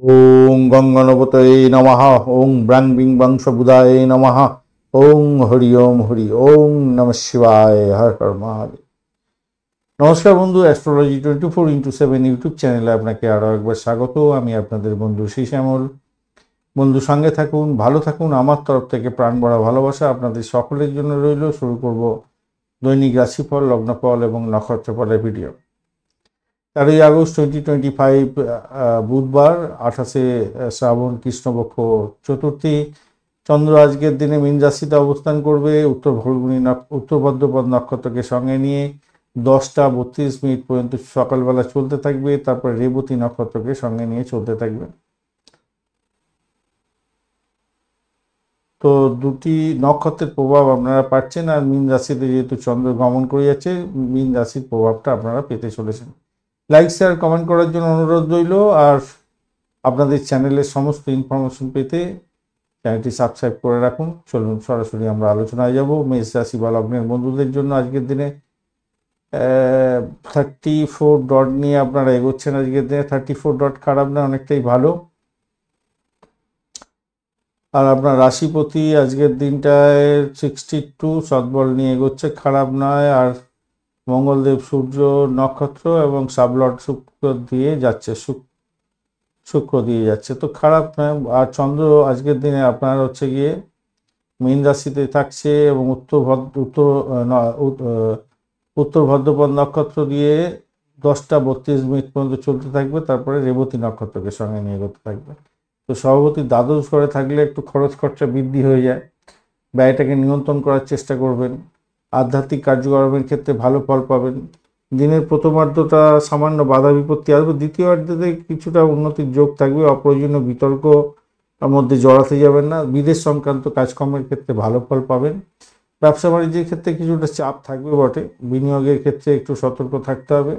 ওং গঙ্গনপতয়ে নমঃ। ওং ব্রাং বিং বাং সবুদায় নমঃ। ওং হরি ওম হরি ওং নমঃ শিবায়। হর হর মহাদেব। নমস্কার বন্ধু, অ্যাস্ট্রোলজি 24x7 ইউটিউব চ্যানেলে আপনাকে আরও একবার স্বাগত। আমি আপনাদের বন্ধু শ্যামল। বন্ধু সঙ্গে থাকুন, ভালো থাকুন। আমার তরফ থেকে প্রাণ ভরা ভালোবাসা আপনাদের সকলের জন্য রইল। শুরু করব দৈনিক রাশিফল, লগ্নফল এবং নক্ষত্রফলের ভিডিও। 13 আগস্ট 2025 বুধবার, 28 শ্রাবণ, কৃষ্ণপক্ষ চতুর্থী। চন্দ্র আজকের দিনে মীন রাশিতে অবস্থান করবে। উত্তর ভাদ্রপদ নক্ষত্রকে সঙ্গে নিয়ে 10টা 32 মিনিট পর্যন্ত সকালবেলা চলতে থাকবে। তারপর রেবতী নক্ষত্রকে সঙ্গে নিয়ে চলতে থাকবে। তো দুটি নক্ষত্রের প্রভাব আপনারা পাচ্ছেন, আর মীন রাশিতে যেহেতু চন্দ্র গমন করে যাচ্ছে, মীন রাশির প্রভাবটা আপনারা পেতে চলেছেন। লাইক শেয়ার কমেন্ট করার জন্য অনুরোধ রইল। আর আপনাদের চ্যানেলের সমস্ত ইনফরমেশন পেতে চ্যানেলটি সাবস্ক্রাইব করে রাখুন। চলুন সরাসরি আমরা আলোচনায় যাব। মেষ রাশি বা লগ্নের বন্ধুদের জন্য আজকের দিনে 34 ডট নিয়ে আপনারা এগোচ্ছেন। আজকের দিনে 34 ডট খারাপ না, অনেকটাই ভালো। আর আপনার রাশিপতি আজকের দিনটায় 62 সৎবল নিয়ে এগোচ্ছে, খারাপ নয়। আর মঙ্গলদেব সূর্য নক্ষত্র এবং সাবলট শুক্র দিয়ে যাচ্ছে, শুক্র দিয়ে যাচ্ছে, তো খারাপ নয়। আর চন্দ্র আজকের দিনে আপনার হচ্ছে গিয়ে মীন রাশিতে থাকছে এবং উত্তর ভাদ্রপদ নক্ষত্র দিয়ে 10টা 32 মিনিট পর্যন্ত চলতে থাকবে। তারপরে রেবতী নক্ষত্রকে সঙ্গে নিয়ে এগোতে থাকবে। তো সভাপতি দ্বাদশ ঘরে থাকলে একটু খরচ খরচা বৃদ্ধি হয়ে যায়, ব্যয়টাকে নিয়ন্ত্রণ করার চেষ্টা করবেন। আধ্যাত্মিক কার্যক্রমের ক্ষেত্রে ভালো ফল পাবেন। দিনের প্রথমার্ধটা সামান্য বাধা বিপত্তি আসবে, দ্বিতীয়ার্ধতে কিছুটা উন্নতির যোগ থাকবে। অপ্রয়োজনীয় বিতর্ক মধ্যে জড়াতে যাবেন না। বিদেশ সংক্রান্ত কাজকর্মের ক্ষেত্রে ভালো ফল পাবেন। ব্যবসা বাণিজ্যের ক্ষেত্রে কিছুটা চাপ থাকবে বটে। বিনিয়োগের ক্ষেত্রে একটু সতর্ক থাকতে হবে।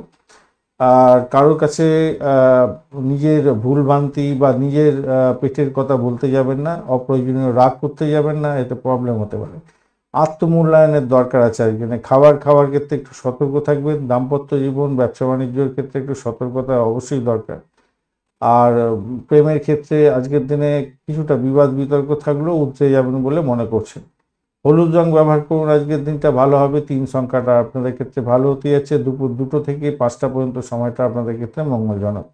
আর কারোর কাছে নিজের ভুলভ্রান্তি বা নিজের পেটের কথা বলতে যাবেন না। অপ্রয়োজনীয় রাগ করতে যাবেন না, এতে প্রবলেম হতে পারে। আত্মমূল্যায়নের দরকার আছে আজকে। খাওয়ার ক্ষেত্রে একটু সতর্ক থাকবেন। দাম্পত্য জীবন, ব্যবসা বাণিজ্যের ক্ষেত্রে একটু সতর্কতা অবশ্যই দরকার। আর প্রেমের ক্ষেত্রে আজকের দিনে কিছুটা বিবাদ বিতর্ক থাকলেও উতরে যাবেন বলে মনে করছেন। হলুদ রং ব্যবহার করুন, আজকের দিনটা ভালো হবে। 3 সংখ্যাটা আপনাদের ক্ষেত্রে ভালো হতে যাচ্ছে। দুপুর 2টো থেকে 5টা পর্যন্ত সময়টা আপনাদের ক্ষেত্রে মঙ্গলজনক।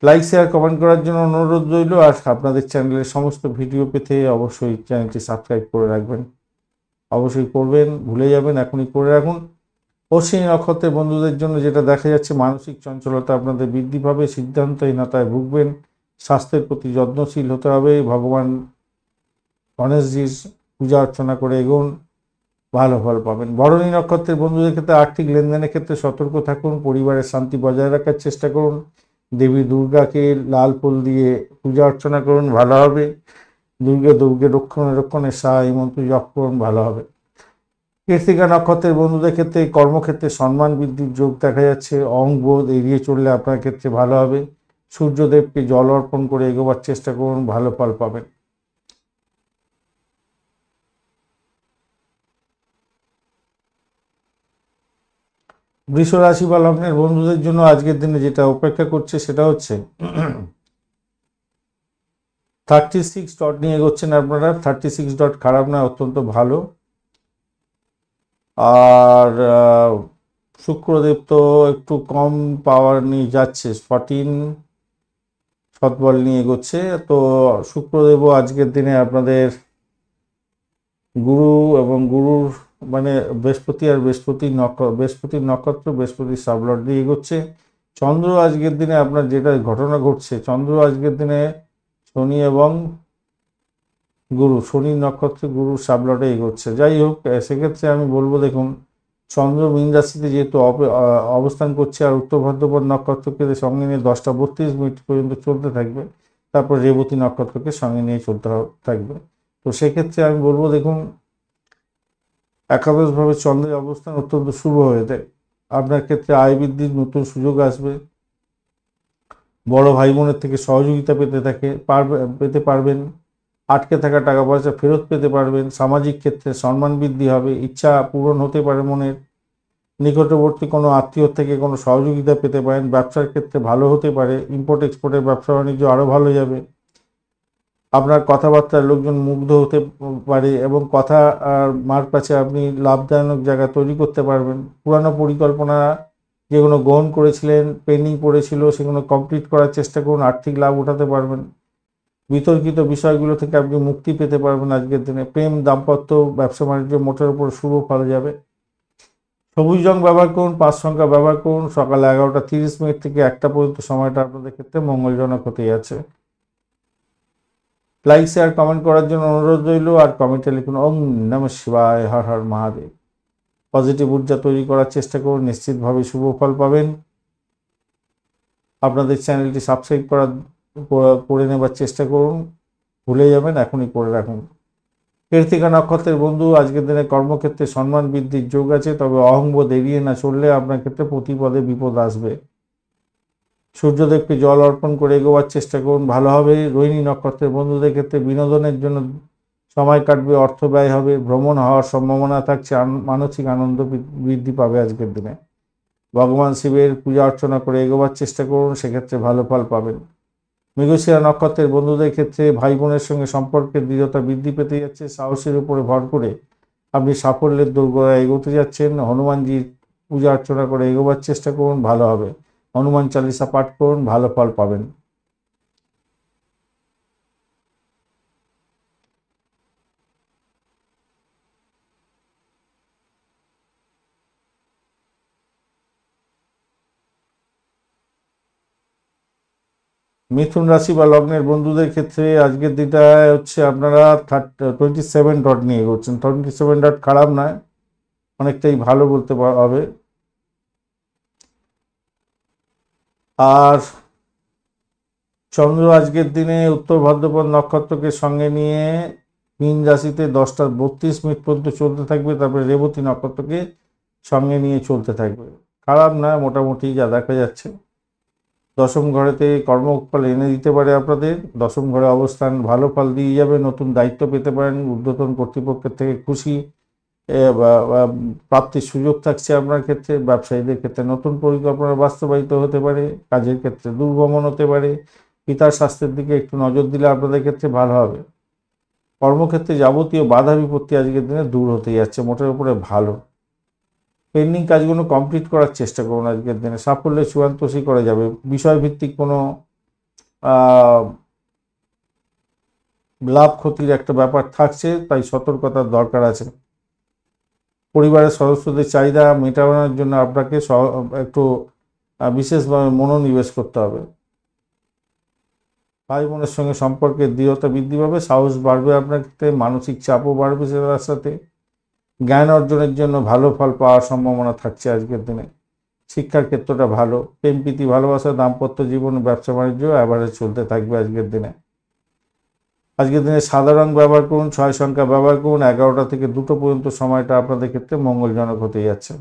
লাইক শেয়ার কমেন্ট করার জন্য অনুরোধ রইল। আর আপনাদের চ্যানেলের সমস্ত ভিডিও পেতে অবশ্যই চ্যানেলটি সাবস্ক্রাইব করে রাখবেন। অবশ্যই করবেন, ভুলে যাবেন, এখনই করে রাখুন। অশ্বিনী নক্ষত্রের বন্ধুদের জন্য যেটা দেখা যাচ্ছে, মানসিক চঞ্চলতা আপনাদের বৃদ্ধি পাবে। সিদ্ধান্তহীনতায় ভুগবেন। স্বাস্থ্যের প্রতি যত্নশীল হতে হবে। ভগবান গণেশজির পূজা অর্চনা করে এগোন, ভালো ফল পাবেন। ভরণী নক্ষত্রের বন্ধুদের ক্ষেত্রে আর্থিক লেনদেনের ক্ষেত্রে সতর্ক থাকুন। পরিবারের শান্তি বজায় রাখার চেষ্টা করুন। দেবী দুর্গাকে লাল ফুল দিয়ে পূজা অর্চনা করুন, ভালো হবে। দুর্গে রক্ষণের সাহায্য মন্ত্র জপ করুন, ভালো হবে। কৃত্তিকা নক্ষত্রের বন্ধুদের ক্ষেত্রে কর্মক্ষেত্রে সম্মান বৃদ্ধির যোগ দেখা যাচ্ছে। অহংবোধ এড়িয়ে চললে আপনার ক্ষেত্রে ভালো হবে। সূর্যদেবকে জল অর্পণ করে এগোবার চেষ্টা করুন, ভালো ফল পাবেন। বৃষ রাশি বা লগ্নের বন্ধুদের জন্য আজকের দিনে যেটা অপেক্ষা করছে সেটা হচ্ছে 36 ডট নিয়ে এগোচ্ছেন আপনারা। 36 ডট খারাপ নয়, অত্যন্ত ভালো। আর শুক্রদেব তো একটু কম পাওয়ার নিয়ে যাচ্ছে, 14 সৎবল নিয়ে এগোচ্ছে। তো শুক্রদেবও আজকের দিনে আপনাদের গুরু এবং গুরুর মানে বৃহস্পতির নক্ষত্র, বৃহস্পতির সাবলট দিয়ে এগোচ্ছে। চন্দ্র আজকের দিনে আপনার যেটা ঘটনা ঘটছে, চন্দ্র আজকের দিনে শনি এবং শনির নক্ষত্রে গুরুর সাবলটে এগোচ্ছে। যাই হোক, সেক্ষেত্রে আমি বলবো, দেখুন, চন্দ্র মীন রাশিতে যেহেতু অবস্থান করছে আর উত্তর ভাদ্রপদ নক্ষত্রকে সঙ্গে নিয়ে 10টা 32 মিনিট পর্যন্ত চলতে থাকবে। তারপর রেবতী নক্ষত্রকে সঙ্গে নিয়ে চলতে থাকবে। তো সেক্ষেত্রে আমি বলবো, দেখুন, একাদশভাবে চন্দ্রের অবস্থান অত্যন্ত শুভ হয়ে যায়। আপনার ক্ষেত্রে আয় বৃদ্ধির নতুন সুযোগ আসবে। বড় ভাই বোনের থেকে সহযোগিতা পেতে পারবেন। আটকে থাকা টাকা পয়সা ফেরত পেতে পারবেন। সামাজিক ক্ষেত্রে সম্মান বৃদ্ধি হবে। ইচ্ছা পূরণ হতে পারে মনের। নিকটবর্তী কোনো আত্মীয় থেকে কোনো সহযোগিতা পেতে পারেন। ব্যবসার ক্ষেত্রে ভালো হতে পারে, ইম্পোর্ট এক্সপোর্টের ব্যবসা বাণিজ্য আরও ভালো যাবে। আপনার কথাবার্তায় লোকজন মুগ্ধ হতে পারে এবং কথা আর মার কাছে আপনি লাভদায়ক জায়গা তৈরি করতে পারবেন। পুরানো পরিকল্পনা যেগুলো গ্রহণ করেছিলেন, পেন্ডিং পড়েছিল, সেগুলো কমপ্লিট করার চেষ্টা করুন, আর্থিক লাভ উঠাতে পারবেন। বিতর্কিত বিষয়গুলো থেকে আপনি মুক্তি পেতে পারবেন আজকের দিনে। প্রেম, দাম্পত্য, ব্যবসা বাণিজ্য মোটের উপর শুভ ফল যাবে। সবুজ রং ব্যবহার করুন, 5 সংখ্যা ব্যবহার করুন। সকাল 11:30 থেকে 1টা পর্যন্ত সময়টা আপনাদের ক্ষেত্রে মঙ্গলজনক হতে যাচ্ছে। লাইক, শেয়ার, কমেন্ট করার জন্য অনুরোধ রইল। আর কমেন্টে লিখুন ওম নমঃ শিবায়, হর হর মহাদেব। পজিটিভ ঊর্জা তৈরি করার চেষ্টা করুন, নিশ্চিতভাবে শুভ ফল পাবেন। আপনাদের চ্যানেলটি সাবস্ক্রাইব করে নেবার চেষ্টা করুন, ভুলে যাবেন, এখনই করে রাখুন। কৃত্তিকা নক্ষত্রের বন্ধু, আজকের দিনে কর্মক্ষেত্রে সম্মান বৃদ্ধির যোগ আছে, তবে অহংবোধ এড়িয়ে না চললে আপনার ক্ষেত্রে প্রতিপদে বিপদ আসবে। সূর্যদেবকে জল অর্পণ করে এগোবার চেষ্টা করুন, ভালো হবে। রোহিণী নক্ষত্রের বন্ধুদের ক্ষেত্রে বিনোদনের জন্য সময় কাটবে, অর্থ ব্যয় হবে, ভ্রমণ হওয়ার সম্ভাবনা থাকছে, মানসিক আনন্দ বৃদ্ধি পাবে আজকের দিনে। ভগবান শিবের পূজা অর্চনা করে এগোবার চেষ্টা করুন, সেক্ষেত্রে ভালো ফল পাবেন। মৃগশিরা নক্ষত্রের বন্ধুদের ক্ষেত্রে ভাই বোনের সঙ্গে সম্পর্কের দৃঢ়তা বৃদ্ধি পেতে যাচ্ছে। সাহসের উপরে ভর করে আপনি সাফল্যের দোরগোড়ায় এগোতে যাচ্ছেন। হনুমানজির পূজা অর্চনা করে এগোবার চেষ্টা করুন, ভালো হবে। হনুমান চালিসা পাঠ করুন, ভালো ফল পাবেন। মিথুন রাশি বা লগ্নের বন্ধুদের ক্ষেত্রে আজকের দিনটা হচ্ছে আপনারা 27 ডট নিয়ে এগোচ্ছেন। 27 ডট খারাপ নয়, অনেকটাই ভালো বলতে হবে। আর চন্দ্র আজকের দিনে উত্তর ভাদ্রপদ নক্ষত্রকে সঙ্গে নিয়ে মীন রাশিতে 10:32 পর্যন্ত চলতে থাকবে, তারপরে রেবতী নক্ষত্রকে সঙ্গে নিয়ে চলতে থাকবে। খারাপ নয়, মোটামুটি যা দেখা যাচ্ছে। দশম ঘরেতে কর্মফল এনে দিতে পারে আপনাদের। দশম ঘরে অবস্থান ভালো ফল দিয়ে যাবে, নতুন দায়িত্ব পেতে পারেন, ঊর্ধ্বতন কর্তৃপক্ষের থেকে খুশি প্রাপ্তির সুযোগ থাকছে আপনার ক্ষেত্রে। ব্যবসায়ীদের ক্ষেত্রে নতুন পরিকল্পনা বাস্তবায়িত হতে পারে, কাজের ক্ষেত্রে দুর্গমন হতে পারে। পিতার স্বাস্থ্যের দিকে একটু নজর দিলে আপনাদের ক্ষেত্রে ভালো হবে। কর্মক্ষেত্রে যাবতীয় বাধা বিপত্তি আজকের দিনে দূর হতে যাচ্ছে, মোটের উপরে ভালো। পেন্ডিং কাজগুলো কমপ্লিট করার চেষ্টা করুন আজকের দিনে, সাফল্যের চূড়ান্ত করা যাবে। বিষয়ভিত্তিক কোনো লাভ ক্ষতির একটা ব্যাপার থাকছে, তাই সতর্কতার দরকার আছে। পরিবারের সদস্যদের চাহিদা মেটানোর জন্য আপনাকে একটু বিশেষভাবে মনোনিবেশ করতে হবে। ভাই বোনের সঙ্গে সম্পর্কের দৃঢ়তা বৃদ্ধি পাবে, সাহস বাড়বে আপনার ক্ষেত্রে, মানসিক চাপও বাড়বে সেটার সাথে। জ্ঞান অর্জনের জন্য ভালো ফল পাওয়ার সম্ভাবনা থাকছে আজকের দিনে। শিক্ষার ক্ষেত্রটা ভালো। প্রেম প্রীতি ভালোবাসা, দাম্পত্য জীবন, ব্যবসা বাণিজ্য এভারেজ চলতে থাকবে আজকের দিনে। আজকের দিনে সাদা রং ব্যবহার করুন, 6 সংখ্যা ব্যবহার করুন। 11টা থেকে 2টো পর্যন্ত সময়টা আপনাদের ক্ষেত্রে মঙ্গলজনক হতে যাচ্ছে।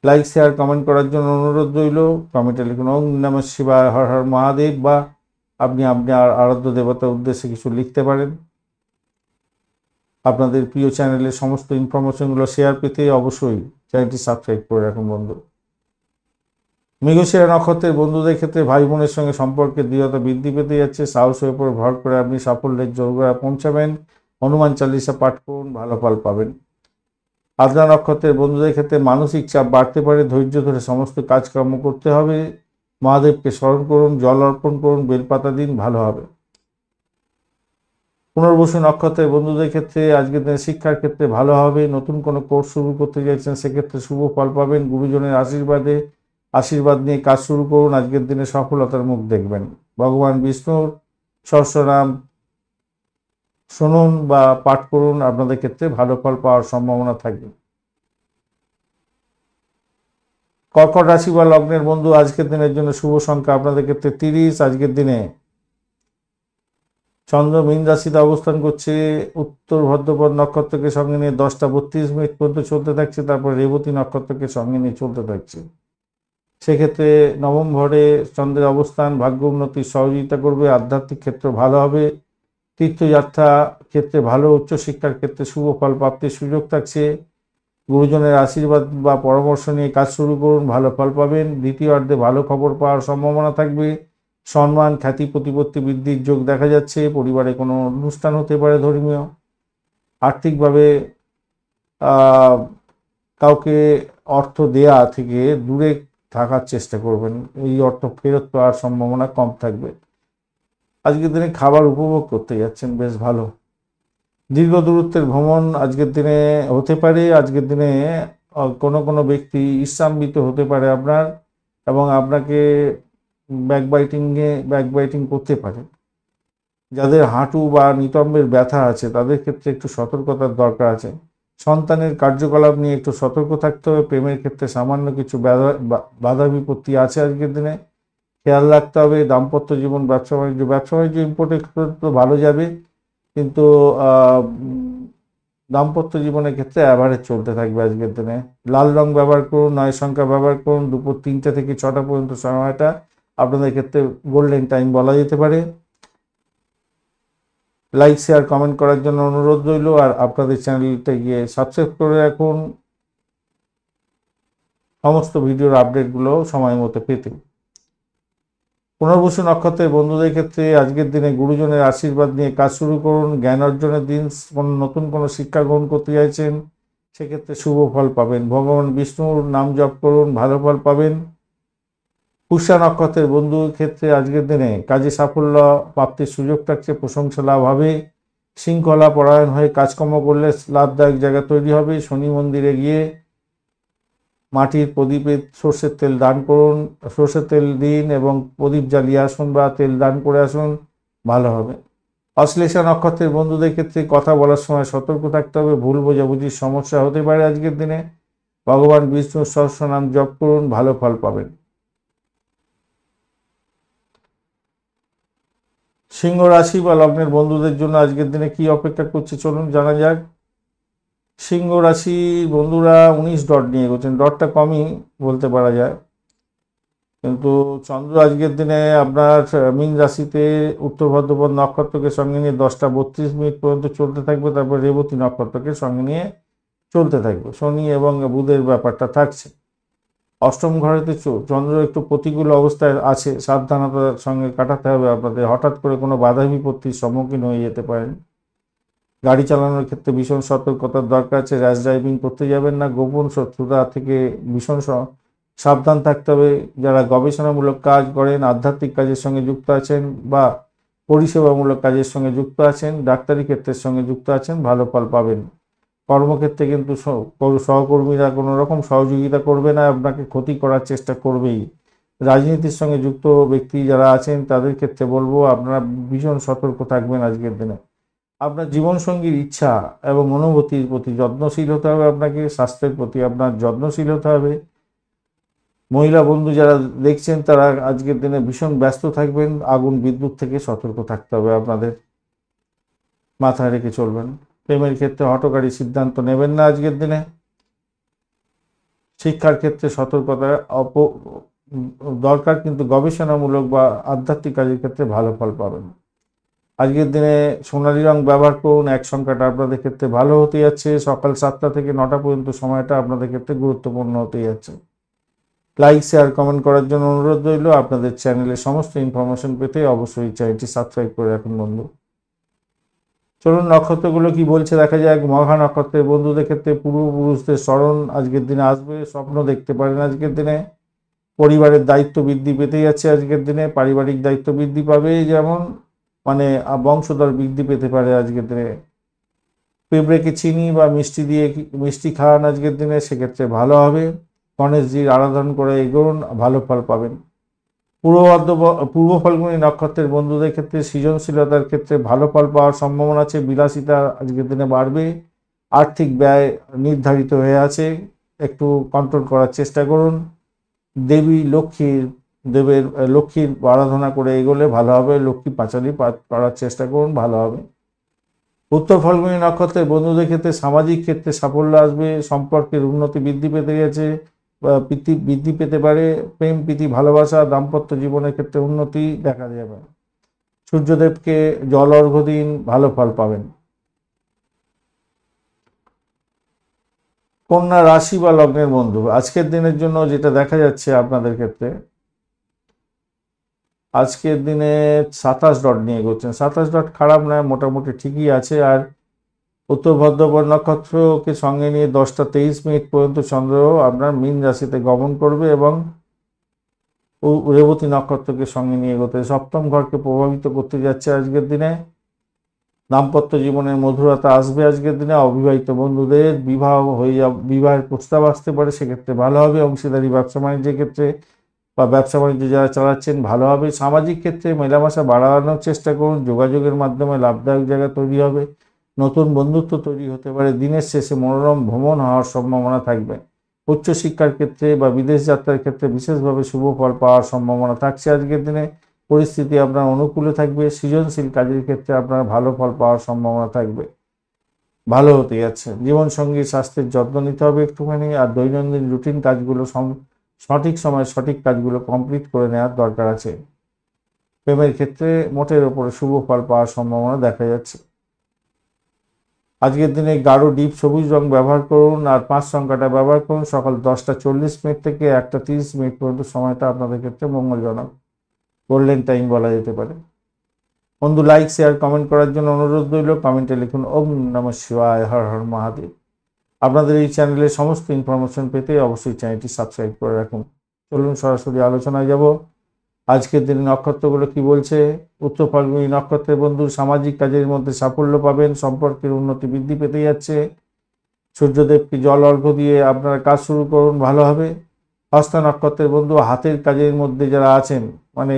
লাইক, শেয়ার, কমেন্ট করার জন্য অনুরোধ রইল। কমেন্টে লিখুন ওম নমঃ শিবায়, হর হর মহাদেব, বা আপনি আপনার আরাধ্য দেবতার উদ্দেশ্যে কিছু লিখতে পারেন। আপনাদের প্রিয় চ্যানেলের সমস্ত ইনফরমেশনগুলো শেয়ার পেতে অবশ্যই চ্যানেলটি সাবস্ক্রাইব করে রাখুন বন্ধু। মৃগশিরা নক্ষত্রের বন্ধুদের ক্ষেত্রে ভাই বোনের সঙ্গে সম্পর্কের দৃঢ়তা বৃদ্ধি পেতে যাচ্ছে। সাহসের উপর ভর করে আপনি সাফল্যের জোরগোড়ায় পৌঁছাবেন। হনুমান চালিসা পাঠ করুন, ভালো ফল পাবেন। আদ্রা নক্ষত্রের বন্ধুদের ক্ষেত্রে মানসিক চাপ বাড়তে পারে, ধৈর্য ধরে সমস্ত কাজকর্ম করতে হবে। মহাদেবকে স্মরণ করুন, জল অর্পণ করুন, বেলপাতা দিন, ভালো হবে। পুনর্বসু নক্ষত্রের বন্ধুদের ক্ষেত্রে আজকের দিনে শিক্ষার ক্ষেত্রে ভালো হবে। নতুন কোনো কোর্স শুরু করতে চাইছেন, সেক্ষেত্রে শুভ ফল পাবেন। গুরুজনের আশীর্বাদ নিয়ে কাজ শুরু করুন, আজকের দিনে সফলতার মুখ দেখবেন। ভগবান বিষ্ণুর সহস্রনাম শুনুন বা পাঠ করুন, আপনাদের ক্ষেত্রে ভালো ফল পাওয়ার সম্ভাবনা থাকবে। কর্কট রাশি বা লগ্নের বন্ধু, আজকের দিনের জন্য শুভ সংখ্যা আপনাদের ক্ষেত্রে 30। আজকের দিনে চন্দ্র মীন রাশিতে অবস্থান করছে, উত্তর ভাদ্রপদ নক্ষত্রকে সঙ্গে নিয়ে 10:32 পর্যন্ত চলতে থাকছে, তারপর রেবতী নক্ষত্রকে সঙ্গে নিয়ে চলতে থাকছে। সেক্ষেত্রে নবম ঘরে চন্দ্রের অবস্থান ভাগ্য উন্নতির সহযোগিতা করবে। আধ্যাত্মিক ক্ষেত্র ভালো হবে। তীর্থযাত্রা ক্ষেত্রে ভালো, উচ্চশিক্ষার ক্ষেত্রে শুভ ফল প্রাপ্তির সুযোগ থাকছে। গুরুজনের আশীর্বাদ বা পরামর্শ নিয়ে কাজ শুরু করুন, ভালো ফল পাবেন। দ্বিতীয়ার্ধে ভালো খবর পাওয়ার সম্ভাবনা থাকবে। সম্মান, খ্যাতি, প্রতিপত্তি বৃদ্ধির যোগ দেখা যাচ্ছে। পরিবারে কোনো অনুষ্ঠান হতে পারে ধর্মীয়। আর্থিকভাবে কাউকে অর্থ দেয়া থেকে দূরে থাকার চেষ্টা করবেন, এই অর্থ ফেরত পাওয়ার সম্ভাবনা কম থাকবে। আজকের দিনে খাবার উপভোগ করতে যাচ্ছেন, বেশ ভালো। দীর্ঘ দূরত্বের ভ্রমণ আজকের দিনে হতে পারে। আজকের দিনে কোনো কোনো ব্যক্তি ঈর্ষান্বিত হতে পারে আপনার, এবং আপনাকে ব্যাকবাইটিং করতে পারে। যাদের হাঁটু বা নিতম্বের ব্যথা আছে তাদের ক্ষেত্রে একটু সতর্কতার দরকার আছে। সন্তানের কার্যকলাপ নিয়ে একটু সতর্ক থাকতে হবে। প্রেমের ক্ষেত্রে সামান্য কিছু বাধা বিপত্তি আছে আজকের দিনে, খেয়াল রাখতে হবে। দাম্পত্য জীবন, ব্যবসা বাণিজ্য ইম্পোর্ট এক্সপোর্ট তো ভালো যাবে, কিন্তু দাম্পত্য জীবনের ক্ষেত্রে অ্যাভারেজ চলতে থাকবে আজকের দিনে। লাল রং ব্যবহার করুন, 9 সংখ্যা ব্যবহার করুন। দুপুর 3টে থেকে 6টা পর্যন্ত সময়টা আপনাদের ক্ষেত্রে গোল্ডেন টাইম বলা যেতে পারে। লাইক, শেয়ার, কমেন্ট করার জন্য অনুরোধ রইল। আর আপনাদের চ্যানেলটা গিয়ে সাবস্ক্রাইব করে রাখুন সমস্ত ভিডিওর আপডেটগুলো সময় মতো পেতে। পুনর্বসু নক্ষত্রের বন্ধুদের ক্ষেত্রে আজকের দিনে গুরুজনের আশীর্বাদ নিয়ে কাজ শুরু করুন। জ্ঞান অর্জনের দিন। নতুন কোনো শিক্ষা গ্রহণ করতে চাইছেন, সেক্ষেত্রে শুভ ফল পাবেন। ভগবান বিষ্ণুর নাম জপ করুন, ভালো ফল পাবেন। পুষ্যা নক্ষত্রের বন্ধুর ক্ষেত্রে আজকের দিনে কাজে সাফল্য প্রাপ্তির সুযোগ থাকছে, প্রশংসা লাভ হবে। শৃঙ্খলা পরায়ণ হয়ে কাজকর্ম করলে লাভদায়ক জায়গা তৈরি হবে। শনি মন্দিরে গিয়ে মাটির প্রদীপে সর্ষের তেল দান করুন, সর্ষের তেল দিন এবং প্রদীপ জ্বালিয়ে আসুন বা তেল দান করে আসুন, ভালো হবে। অশ্লেষা নক্ষত্রের বন্ধুদের ক্ষেত্রে কথা বলার সময় সতর্ক থাকতে হবে, ভুল বোঝাবুঝির সমস্যা হতে পারে আজকের দিনে। ভগবান বিষ্ণুর সহস্রনাম জপ করুন, ভালো ফল পাবেন। সিংহ রাশি বা লগ্নের বন্ধুদের জন্য আজকের দিনে কি অপেক্ষা করছে চলুন জানা যাক। সিংহ রাশি বন্ধুরা 19 ডট নিয়ে এগোচ্ছেন, ডটটা কমই বলতে পারা যায়, কিন্তু চন্দ্র আজকের দিনে আপনার মীন রাশিতে উত্তর ভাদ্রপদ নক্ষত্রকে সঙ্গে নিয়ে 10টা 32 মিনিট পর্যন্ত চলতে থাকবে। তারপর রেবতী নক্ষত্রকে সঙ্গে নিয়ে চলতে থাকবে। শনি এবং বুধের ব্যাপারটা থাকছে। অষ্টম ঘরেতে চন্দ্র একটু প্রতিকূল অবস্থায় আছে, সাবধানতার সঙ্গে কাটাতে হবে আপনাদের। হঠাৎ করে কোনো বাধা বিপত্তির সম্মুখীন হয়ে যেতে পারেন। গাড়ি চালানোর ক্ষেত্রে ভীষণ সতর্কতার দরকার আছে। র্যাশ ড্রাইভিং করতে যাবেন না। গোপন শত্রুতা থেকে ভীষণ সাবধান থাকতে হবে। যারা গবেষণামূলক কাজ করেন, আধ্যাত্মিক কাজের সঙ্গে যুক্ত আছেন বা পরিষেবামূলক কাজের সঙ্গে যুক্ত আছেন, ডাক্তারি ক্ষেত্রের সঙ্গে যুক্ত আছেন, ভালো ফল পাবেন। কর্মক্ষেত্রে কিন্তু সহকর্মীরা কোনো রকম সহযোগিতা করবে না, আপনাকে ক্ষতি করার চেষ্টা করবেই। রাজনীতির সঙ্গে যুক্ত ব্যক্তি যারা আছেন তাদের ক্ষেত্রে বলবো আপনারা ভীষণ সতর্ক থাকবেন আজকের দিনে। আপনার জীবনসঙ্গীর ইচ্ছা এবং অনুভূতির প্রতি যত্নশীল হতে হবে আপনাকে। স্বাস্থ্যের প্রতি আপনার যত্নশীল হতে হবে। মহিলা বন্ধু যারা দেখছেন তারা আজকের দিনে ভীষণ ব্যস্ত থাকবেন। আগুন বিদ্যুৎ থেকে সতর্ক থাকতে হবে আপনাদের, মাথায় রেখে চলবেন। প্রেমের ক্ষেত্রে হঠকারী সিদ্ধান্ত নেবেন না আজকের দিনে। শিক্ষার ক্ষেত্রে সতর্কতা দরকার, কিন্তু গবেষণামূলক বা আধ্যাত্মিক কাজের ক্ষেত্রে ভালো ফল পাবেন। আজকের দিনে সোনালী রং ব্যবহার করুন। 1 সংখ্যাটা আপনাদের ক্ষেত্রে ভালো হতে যাচ্ছে। সকাল 7টা থেকে 9টা পর্যন্ত সময়টা আপনাদের ক্ষেত্রে গুরুত্বপূর্ণ হতে যাচ্ছে। লাইক, শেয়ার, কমেন্ট করার জন্য অনুরোধ রইল। আপনাদের চ্যানেলে সমস্ত ইনফরমেশন পেতে অবশ্যই চ্যানেলটি সাবস্ক্রাইব করে রাখুন বন্ধু। চলুন নক্ষত্রগুলো কি বলছে দেখা যাক। মঘা নক্ষত্রের বন্ধুদের ক্ষেত্রে পূর্বপুরুষদের স্মরণ আজকের দিনে আসবে। স্বপ্ন দেখতে পারেন আজকের দিনে। পরিবারের দায়িত্ব বৃদ্ধি পেতে যাচ্ছে আজকের দিনে। পারিবারিক দায়িত্ব বৃদ্ধি পাবে, যেমন মানে বংশধর বৃদ্ধি পেতে পারে আজকের দিনে। পেঁপড়েকে চিনি বা মিষ্টি খাওয়ান আজকের দিনে, সেক্ষেত্রে ভালো হবে। গণেশজির আরাধনা করে এগোন, ভালো ফল পাবেন। পূর্ব ফাল্গুনী নক্ষত্রের বন্ধুদের ক্ষেত্রে সৃজনশীলতার ক্ষেত্রে ভালো ফল পাওয়ার সম্ভাবনা আছে। বিলাসিতা আজকের দিনে বাড়বে। আর্থিক ব্যয় নির্ধারিত হয়ে আছে, একটু কন্ট্রোল করার চেষ্টা করুন। লক্ষ্মীর আরাধনা করে এগোলে ভালো হবে। লক্ষ্মী পাঁচালি করার চেষ্টা করুন, ভালো হবে। উত্তর ফাল্গুনী নক্ষত্রের বন্ধুদের ক্ষেত্রে সামাজিক ক্ষেত্রে সাফল্য আসবে। সম্পর্কের উন্নতি বৃদ্ধি পেতে গেছে, বৃদ্ধি পেতে পারে। প্রেম, প্রীতি, ভালোবাসা, দাম্পত্য জীবনের ক্ষেত্রে উন্নতি দেখা যাবে। সূর্যদেবকে জল অর্ঘ্য দিন, ভালো ফল পাবেন। কন্যা রাশি বা লগ্নের বন্ধু, আজকের দিনের জন্য যেটা দেখা যাচ্ছে আপনাদের ক্ষেত্রে, আজকের দিনে 27 ডট নিয়ে এগোচ্ছেন। 27 ডট খারাপ নয়, মোটামুটি ঠিকই আছে। আর উত্তর ভাদ্রপদ নক্ষত্রকে সঙ্গে নিয়ে 10টা 23 মিনিট পর্যন্ত চন্দ্র আপনার মীন রাশিতে গমন করবে এবং রেবতী নক্ষত্রকে সঙ্গে নিয়ে এগোতে সপ্তম ঘরকে প্রভাবিত করতে যাচ্ছে আজকের দিনে। দাম্পত্য জীবনের মধুরতা আসবে আজকের দিনে। অবিবাহিত বন্ধুদের বিবাহ হয়ে যাবে, বিবাহের প্রস্তাব আসতে পারে, সেক্ষেত্রে ভালো হবে। অংশীদারি ব্যবসা বাণিজ্যের ক্ষেত্রে বা ব্যবসা বাণিজ্য যারা চালাচ্ছেন ভালো হবে। সামাজিক ক্ষেত্রে মেলামেশা বাড়ানোর চেষ্টা করুন, যোগাযোগের মাধ্যমে লাভদায়ক জায়গা তৈরি হবে, নতুন বন্ধুত্ব তৈরি হতে পারে। দিনের শেষে মনোরম ভ্রমণ হওয়ার সম্ভাবনা থাকবে। উচ্চশিক্ষার ক্ষেত্রে বা বিদেশ যাত্রার ক্ষেত্রে বিশেষভাবে শুভ ফল পাওয়ার সম্ভাবনা থাকছে আজকের দিনে। পরিস্থিতি আপনার অনুকূলে থাকবে। সৃজনশীল কাজের ক্ষেত্রে আপনার ভালো ফল পাওয়ার সম্ভাবনা থাকবে, ভালো হতে যাচ্ছে। জীবনসঙ্গীর স্বাস্থ্যের যত্ন নিতে হবে একটুখানি। আর দৈনন্দিন রুটিন কাজগুলো সঠিক সময়ে সঠিক কাজগুলো কমপ্লিট করে নেওয়ার দরকার আছে। প্রেমের ক্ষেত্রে মোটের ওপরে শুভ ফল পাওয়ার সম্ভাবনা দেখা যাচ্ছে। আজকের দিনে গাঢ় ডিপ সবুজ রং ব্যবহার করুন আর 5 সংখ্যাটা ব্যবহার করুন। সকাল 10টা 40 মিনিট থেকে 1টা 30 মিনিট পর্যন্ত সময়টা আপনাদের ক্ষেত্রে মঙ্গলজনক, গোল্ডেন টাইম বলা যেতে পারে। বন্ধু, লাইক শেয়ার কমেন্ট করার জন্য অনুরোধ রইল। কমেন্টে লিখুন ওম নমঃ শিবায়, হর হর মহাদেব। আপনাদের এই চ্যানেলের সমস্ত ইনফরমেশন পেতে অবশ্যই চ্যানেলটি সাবস্ক্রাইব করে রাখুন। চলুন সরাসরি আলোচনায় যাব। আজকের দিনে নক্ষত্রগুলো কি বলছে। উত্তর ফাল্গুনী নক্ষত্রের বন্ধু, সামাজিক কাজের মধ্যে সাফল্য পাবেন, সম্পর্কের উন্নতি বৃদ্ধি পেতে যাচ্ছে। সূর্যদেবকে জল অর্ঘ্য দিয়ে আপনারা কাজ শুরু করুন, ভালো হবে। হস্তা নক্ষত্রের বন্ধু, হাতের কাজের মধ্যে যারা আছেন, মানে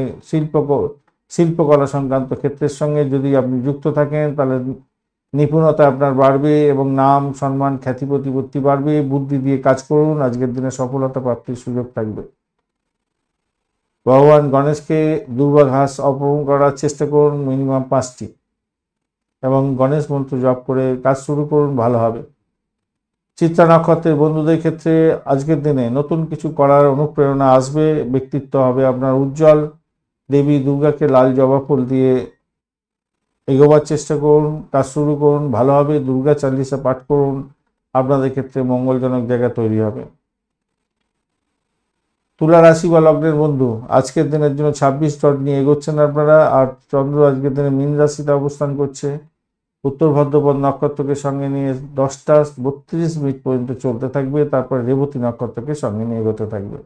শিল্পকলা সংক্রান্ত ক্ষেত্রের সঙ্গে যদি আপনি যুক্ত থাকেন, তাহলে নিপুণতা আপনার বাড়বে এবং নাম সম্মান খ্যাতি প্রতিপত্তি বাড়বে। বুদ্ধি দিয়ে কাজ করুন, আজকের দিনে সফলতা প্রাপ্তির সুযোগ থাকবে। ভগবান গণেশকে দুর্বা ঘাস অর্পণ করার চেষ্টা করুন, মিনিমাম 5টি, এবং গণেশ মন্ত্র জপ করে কাজ শুরু করুন, ভালো হবে। চিত্রা নক্ষত্রের বন্ধুদের ক্ষেত্রে আজকের দিনে নতুন কিছু করার অনুপ্রেরণা আসবে, ব্যক্তিত্ব হবে আপনার উজ্জ্বল। দেবী দুর্গাকে লাল জবা ফুল দিয়ে এগোবার চেষ্টা করুন, কাজ শুরু করুন, ভালো হবে। দুর্গা চালিসা পাঠ করুন, আপনাদের ক্ষেত্রে মঙ্গলজনক জায়গা তৈরি হবে। তুলা রাশি বা লগ্নের বন্ধু, আজকের দিনের জন্য 26 ডট নিয়ে এগোচ্ছেন আপনারা। আর চন্দ্র আজকের দিনে মীন রাশিতে অবস্থান করছে। উত্তর ভাদ্রপদ নক্ষত্রকে সঙ্গে নিয়ে 10টা 32 মিনিট পর্যন্ত চলতে থাকবে, তারপর রেবতী নক্ষত্রকে সঙ্গে নিয়ে এগোতে থাকবে।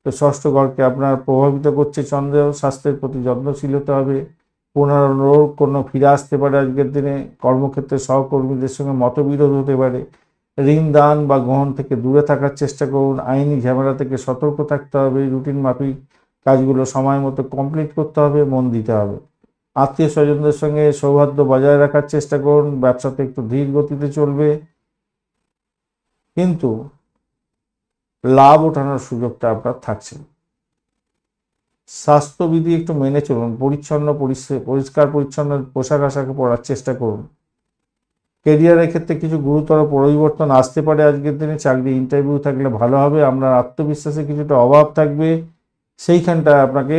তো ষষ্ঠ ঘরকে আপনার প্রভাবিত করছে চন্দ্র। স্বাস্থ্যের প্রতি যত্নশীল হতে হবে। পুনরোগ কোনো ফিরে আসতে পারে আজকের দিনে। কর্মক্ষেত্রে সহকর্মীদের সঙ্গে মতবিরোধ হতে পারে। ঋণ দান বা গ্রহণ থেকে দূরে থাকার চেষ্টা করুন। আইনি ঝামেলা থেকে সতর্ক থাকতে হবে। রুটিন মাফিক কাজগুলো সময় মতো কমপ্লিট করতে হবে, মন দিতে হবে। আত্মীয় স্বজনদের সঙ্গে সৌহার্দ্য বজায় রাখার চেষ্টা করুন। ব্যবসাতে একটু ধীর গতিতে চলবে, কিন্তু লাভ ওঠানোর সুযোগটা আপনার থাকছে। স্বাস্থ্যবিধি একটু মেনে চলুন। পরিষ্কার পরিচ্ছন্ন পোশাক আশাক পরার চেষ্টা করুন। কেরিয়ারের ক্ষেত্রে কিছু গুরুতর পরিবর্তন আসতে পারে আজকের দিনে। চাকরি ইন্টারভিউ থাকলে ভালো হবে। আপনার আত্মবিশ্বাসে কিছুটা অভাব থাকবে, সেইখানটা আপনাকে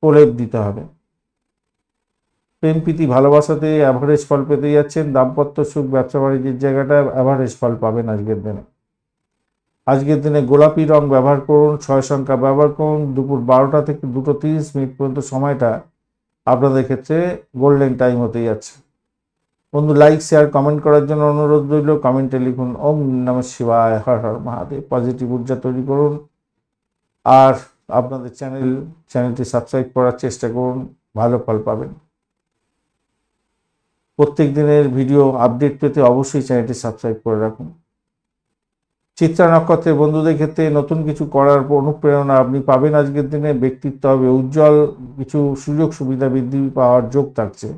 প্রলেপ দিতে হবে। প্রেম প্রীতি ভালোবাসাতে অ্যাভারেজ ফল পেতে যাচ্ছেন। দাম্পত্য সুখ ব্যবসা বাণিজ্যের জায়গাটা অ্যাভারেজ ফল পাবেন আজকের দিনে। আজকের দিনে গোলাপি রং ব্যবহার করুন, 6 সংখ্যা ব্যবহার করুন। দুপুর 12টা থেকে 2:30 মিনিট পর্যন্ত সময়টা আপনাদের ক্ষেত্রে গোল্ডেন টাইম হতে যাচ্ছে। বন্ধু, লাইক শেয়ার কমেন্ট করার জন্য অনুরোধ রইল। কমেন্টে লিখুন ওম নমঃ শিবায়, হর হর মহাদেব। পজিটিভ ঊর্জা তৈরি করুন আর আপনাদের চ্যানেলটি সাবস্ক্রাইব করার চেষ্টা করুন, ভালো ফল পাবেন। প্রত্যেক দিনের ভিডিও আপডেট পেতে অবশ্যই চ্যানেলটি সাবস্ক্রাইব করে রাখুন। চিত্রা নক্ষত্রের বন্ধুদের ক্ষেত্রে নতুন কিছু করার অনুপ্রেরণা আপনি পাবেন আজকের দিনে। ব্যক্তিত্ব হবে উজ্জ্বল, কিছু সুযোগ সুবিধা বৃদ্ধি পাওয়ার যোগ থাকছে।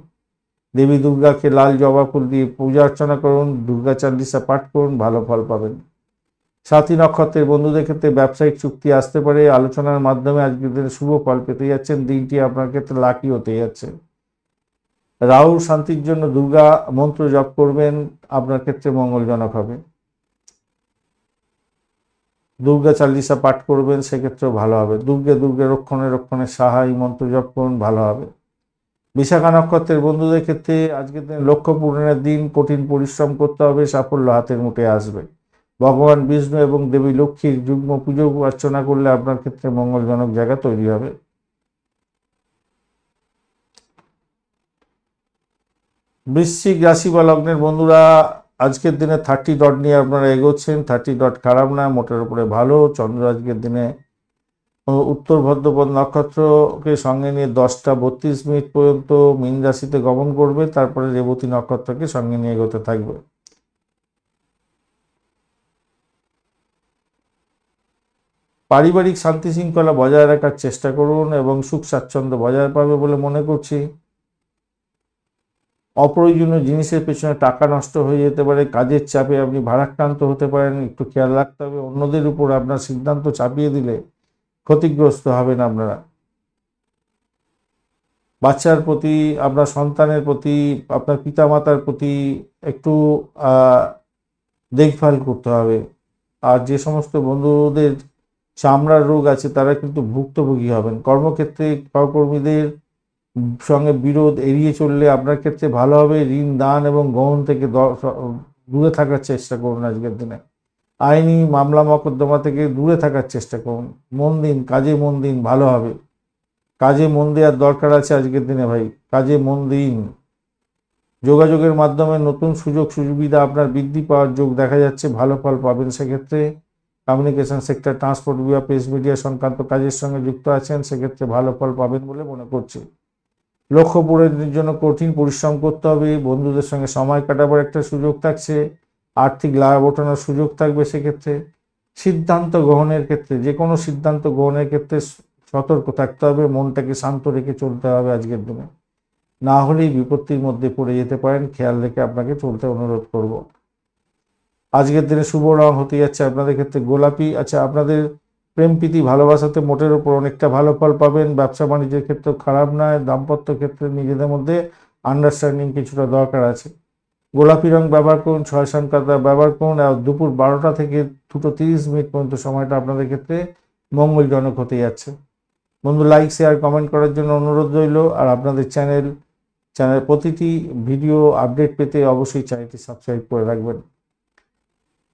দেবী দুর্গাকে লাল জবা ফুল দিয়ে পূজা অর্চনা করুন, দুর্গা চালিসা পাঠ করুন, ভালো ফল পাবেন। সাথী নক্ষত্রের বন্ধুদের ক্ষেত্রে ব্যবসায়িক চুক্তি আসতে পারে। আলোচনার মাধ্যমে আজকের দিনে শুভ ফল পেতে যাচ্ছেন। দিনটি আপনার ক্ষেত্রে লাকি হতে যাচ্ছে। রাহুর শান্তির জন্য দুর্গা মন্ত্র জপ করবেন, আপনার ক্ষেত্রে মঙ্গলজনক হবে। দুর্গা চালিসা পাঠ করবেন, সেক্ষেত্রেও ভালো হবে। দুর্গে রক্ষণে সাহা এই মন্ত্র জপ করুন, ভালো হবে। বিশাখা নক্ষত্রের বন্ধুদের ক্ষেত্রে আজকের দিন লক্ষ্য পূরণের দিন। কঠিন পরিশ্রম করতে হবে, সাফল্য হাতের মুঠে আসবে। ভগবান বিষ্ণু এবং দেবী লক্ষ্মীর যুগ্ম পুজো অর্চনা করলে আপনার ক্ষেত্রে মঙ্গলজনক জায়গা তৈরি হবে। বৃশ্চিক রাশি বা লগ্নের বন্ধুরা, আজকের দিনে 30 ডট নিয়ে আপনারা এগোচ্ছেন। 30 ডট খারাপ না, মোটের উপরে ভালো। চন্দ্র আজকের দিনে উত্তর ভাদ্রপদ নক্ষত্রকে সঙ্গে নিয়ে 10টা 32 মিনিট পর্যন্ত মীন রাশিতে গমন করবে, তারপরে রেবতী নক্ষত্রকে সঙ্গে নিয়ে এগোতে থাকবে। পারিবারিক শান্তি শৃঙ্খলা বজায় রাখার চেষ্টা করুন এবং সুখ স্বাচ্ছন্দ্য বজায় পাবে বলে মনে করছি। অপ্রয়োজনীয় জিনিসের পেছনে টাকা নষ্ট হয়ে যেতে পারে, কাজের চাপে আপনি ভারাক্রান্ত হতে পারেন, একটু খেয়াল রাখতে হবে। অন্যদের উপর আপনার সিদ্ধান্ত চাপিয়ে দিলে ক্ষতিগ্রস্ত হবেন আপনারা। বাচ্চার প্রতি, আপনার সন্তানের প্রতি, আপনার পিতামাতার প্রতি একটু দেখভাল করতে হবে। আর যে সমস্ত বন্ধুদের চামড়ার রোগ আছে তারা কিন্তু ভুক্তভোগী হবেন। কর্মক্ষেত্রে সহকর্মীদের সঙ্গে বিরোধ এড়িয়ে চললে আপনার ক্ষেত্রে ভালো হবে। ঋণ দান এবং গ্রহণ থেকে দূরে থাকার চেষ্টা করুন আজকের দিনে। আইনি মামলা মোকদ্দমা থেকে দূরে থাকার চেষ্টা করুন। মন দিন, কাজে মন দিন, ভালো হবে। কাজে মন দেওয়ার দরকার আছে আজকের দিনে ভাই, কাজে মন দিন। যোগাযোগের মাধ্যমে নতুন সুযোগ সুবিধা আপনার বৃদ্ধি পাওয়ার যোগ দেখা যাচ্ছে, ভালো ফল পাবেন। সেক্ষেত্রে কমিউনিকেশন সেক্টর, ট্রান্সপোর্ট বিভাগ, প্রেস মিডিয়া সংক্রান্ত কাজের সঙ্গে যুক্ত আছেন, সেক্ষেত্রে ভালো ফল পাবেন বলে মনে করছি। লক্ষ্য পূরণের জন্য কঠিন পরিশ্রম করতে হবে। বন্ধুদের সঙ্গে সময় কাটাবার একটা সুযোগ থাকছে, আর্থিক লাভ ওঠানোর সুযোগ থাকবে। সেক্ষেত্রে সিদ্ধান্ত গ্রহণের ক্ষেত্রে, যে কোনো সিদ্ধান্ত গ্রহণের ক্ষেত্রে সতর্ক থাকতে হবে, মনটাকে শান্ত রেখে চলতে হবে আজকের দিনে, না হলেই বিপত্তির মধ্যে পড়ে যেতে পারেন। খেয়াল রেখে আপনাকে চলতে অনুরোধ করব। আজকের দিনে শুভ রং হতে যাচ্ছে আপনাদের ক্ষেত্রে গোলাপি। আচ্ছা, আপনাদের প্রেম প্রীতি ভালোবাসাতে মোটের ওপর অনেকটা ভালো ফল পাবেন। ব্যবসা বাণিজ্যের ক্ষেত্রে খারাপ নয়। দাম্পত্য ক্ষেত্রে নিজেদের মধ্যে আন্ডারস্ট্যান্ডিং কিছুটা দরকার আছে। গোলাপি রং ব্যবহার করুন, 6 সংখ্যাটা ব্যবহার করুন। আর দুপুর 12টা থেকে 2:30 পর্যন্ত সময়টা আপনাদের ক্ষেত্রে মঙ্গলজনক হতে যাচ্ছে। বন্ধু, লাইক শেয়ার কমেন্ট করার জন্য অনুরোধ রইল। আর আপনাদের চ্যানেল প্রতিটি ভিডিও আপডেট পেতে অবশ্যই চ্যানেলটি সাবস্ক্রাইব করে রাখবেন।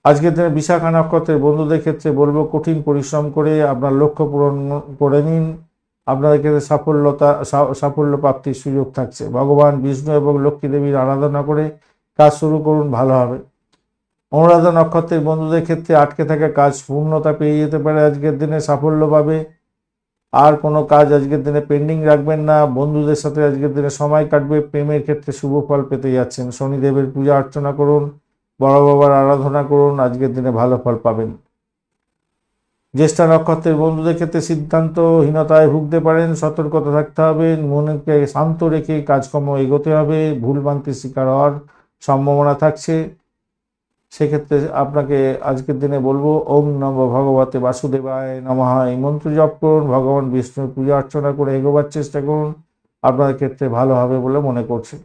আজকের দিনে বিশাখা নক্ষত্রের বন্ধুদের ক্ষেত্রে বলবো, কঠিন পরিশ্রম করে আপনার লক্ষ্য পূরণ করে নিন। আপনাদের ক্ষেত্রে সাফল্য প্রাপ্তির সুযোগ থাকছে। ভগবান বিষ্ণু এবং লক্ষ্মী দেবীর আরাধনা করে কাজ শুরু করুন, ভালো হবে। অনুরাধা নক্ষত্রের বন্ধুদের ক্ষেত্রে আটকে থাকা কাজ পূর্ণতা পেয়ে যেতে পারে, আজকের দিনে সাফল্য পাবে। আর কোনো কাজ আজকের দিনে পেন্ডিং রাখবেন না। বন্ধুদের সাথে আজকের দিনে সময় কাটবে। প্রেমের ক্ষেত্রে শুভ ফল পেতে যাচ্ছেন। শনিদেবের পূজা অর্চনা করুন, বড় বাবার আরাধনা করুন, আজকের দিনে ভালো ফল পাবেন। জ্যেষ্ঠা নক্ষত্রের বন্ধুদের ক্ষেত্রে সিদ্ধান্তহীনতায় ভুগতে পারেন, সতর্কতা থাকতে হবে। মনকে শান্ত রেখে কাজকর্ম এগোতে হবে। ভুলভ্রান্তির শিকার হওয়ার সম্ভাবনা থাকছে। সেক্ষেত্রে আপনাকে আজকের দিনে বলবো, ওম নমঃ ভগবতে বাসুদেবায় নমঃ এই মন্ত্র জপ করুন। ভগবান বিষ্ণুর পূজা অর্চনা করে এগোবার চেষ্টা করুন, আপনার ক্ষেত্রে ভালো হবে বলে মনে করছি।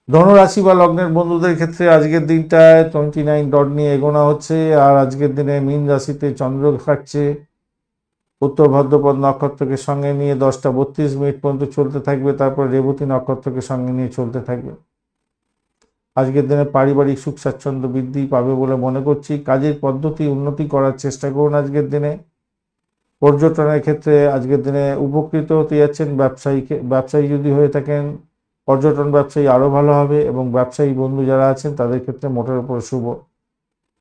ধনুরাশি বা লগ্নের বন্ধুদের ক্ষেত্রে আজকের দিনটায় 29 ডট নিয়ে এগোনো হচ্ছে। আর আজকের দিনে মীন রাশিতে চন্দ্র থাকছে। উত্তর ভাদ্রপদ নক্ষত্রকে সঙ্গে নিয়ে 10টা 32 মিনিট পর্যন্ত চলতে থাকবে, তারপর রেবতী নক্ষত্রকে সঙ্গে নিয়ে চলতে থাকবে। আজকের দিনে পারিবারিক সুখ স্বাচ্ছন্দ্য বৃদ্ধি পাবে বলে মনে করছি। কাজের পদ্ধতি উন্নতি করার চেষ্টা করুন আজকের দিনে। পর্যটনের ক্ষেত্রে আজকের দিনে উপকৃত হতে যাচ্ছেন। ব্যবসায়ী যদি হয়ে থাকেন, পর্যটন ব্যবসায়ী আরও ভালো হবে। এবং ব্যবসায়ী বন্ধু যারা আছেন তাদের ক্ষেত্রে মোটের উপর শুভ।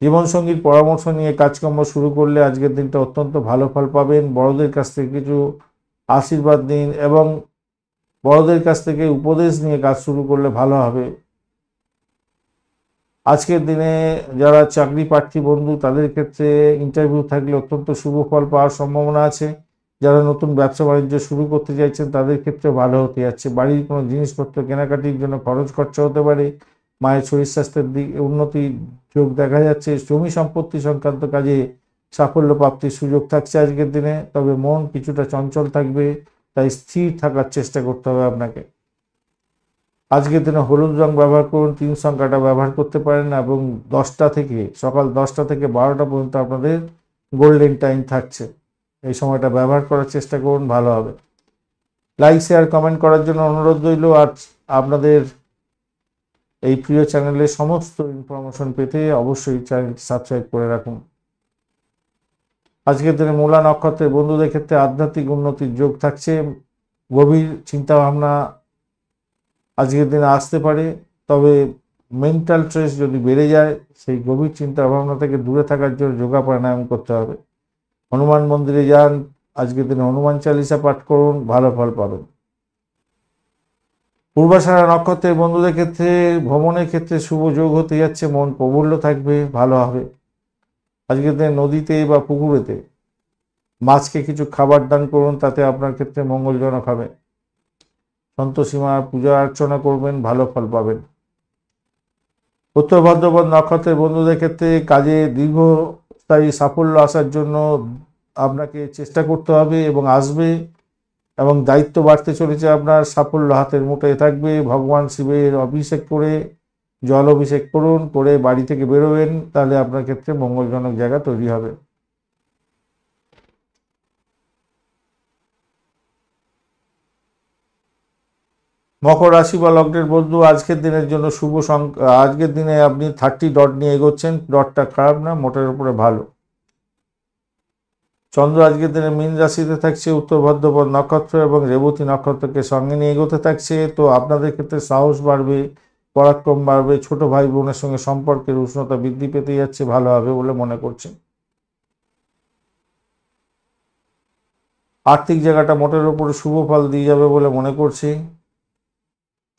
জীবনসঙ্গীর পরামর্শ নিয়ে কাজকর্ম শুরু করলে আজকের দিনটা অত্যন্ত ভালো ফল পাবেন। বড়দের কাছ থেকে কিছু আশীর্বাদ নিন এবং বড়দের কাছ থেকে উপদেশ নিয়ে কাজ শুরু করলে ভালো হবে। আজকের দিনে যারা চাকরি প্রার্থী বন্ধু, তাদের ক্ষেত্রে ইন্টারভিউ থাকলে অত্যন্ত শুভ ফল পাওয়ার সম্ভাবনা আছে। যারা নতুন ব্যবসা বাণিজ্য শুরু করতে চাইছেন তাদের ক্ষেত্রে ভালো হতে যাচ্ছে। বাড়ির কোনো জিনিসপত্র কেনাকাটির জন্য খরচ খরচা হতে পারে। মায়ের শরীর স্বাস্থ্যের দিক উন্নতির যোগ দেখা যাচ্ছে। জমি সম্পত্তি সংক্রান্ত কাজে সাফল্য প্রাপ্তির সুযোগ থাকছে আজকের দিনে। তবে মন কিছুটা চঞ্চল থাকবে, তাই স্থির থাকার চেষ্টা করতে হবে আপনাকে। আজকের দিনে হলুদ রং ব্যবহার করুন, 3 সংখ্যাটা ব্যবহার করতে পারেন এবং সকাল 10টা থেকে 12টা পর্যন্ত আপনাদের গোল্ডেন টাইম থাকছে। এই সময়টা ব্যবহার করার চেষ্টা করুন, ভালো হবে। লাইক শেয়ার কমেন্ট করার জন্য অনুরোধ রইল। আর আপনাদের এই প্রিয় চ্যানেলে সমস্ত ইনফরমেশন পেতে অবশ্যই চ্যানেলটি সাবস্ক্রাইব করে রাখুন। আজকের দিনে মূলা নক্ষত্রের বন্ধুদের ক্ষেত্রে আধ্যাত্মিক উন্নতির যোগ থাকছে। গভীর চিন্তাভাবনা আজকের দিনে আসতে পারে, তবে মেন্টাল স্ট্রেস যদি বেড়ে যায় সেই গভীর চিন্তা ভাবনা থেকে দূরে থাকার জন্য যোগা প্রাণায়াম করতে হবে। হনুমান মন্দিরে যান, আজকের দিনে হনুমান চালিসা পাঠ করুন, ভালো ফল পাবেন। পূর্বাষাঢ়া নক্ষত্রের বন্ধুদের ক্ষেত্রে ভ্রমণের ক্ষেত্রে শুভ যোগ হতে যাচ্ছে, মন প্রফুল্ল থাকবে, ভালো হবে। আজকের দিনে নদীতে বা পুকুরেতে মাছকে কিছু খাবার দান করুন, তাতে আপনার ক্ষেত্রে মঙ্গলজনক হবে। সন্তোষীমা পূজা অর্চনা করবেন, ভালো ফল পাবেন। উত্তর ভাদ্রপদ নক্ষত্রের বন্ধুদের ক্ষেত্রে কাজে দীর্ঘস্থায়ী সাফল্য আসার জন্য আপনাকে চেষ্টা করতে হবে এবং আসবে, এবং দায়িত্ব বাড়তে চলেছে, আপনার সাফল্য হাতের মুঠোয় থাকবে। ভগবান শিবের অভিষেক করে জল অভিষেক করুন, করে বাড়ি থেকে বেরোবেন, তাহলে আপনার ক্ষেত্রে মঙ্গলজনক জায়গা তৈরি হবে। মকর রাশি বা লগ্নের বন্ধু আজকের দিনের জন্য শুভ আজকের দিনে আপনি 30 ডট নিয়ে এগোচ্ছেন, ডটটা খারাপ না, মোটের উপরে ভালো। চন্দ্র আজকের দিনে মীন রাশিতে থাকছে, উত্তর ভাদ্রপদ নক্ষত্র এবং রেবতী নক্ষত্রকে সঙ্গে নিয়ে এগোতে থাকছে। তো আপনাদের ক্ষেত্রে সাহস বাড়বে, পরাক্রম বাড়বে, ছোট ভাই বোনের সঙ্গে সম্পর্কের উষ্ণতা বৃদ্ধি পেতে যাচ্ছে, ভালো হবে বলে মনে করছে। আর্থিক জায়গাটা মোটের উপরে শুভ ফল দিয়ে যাবে বলে মনে করছি।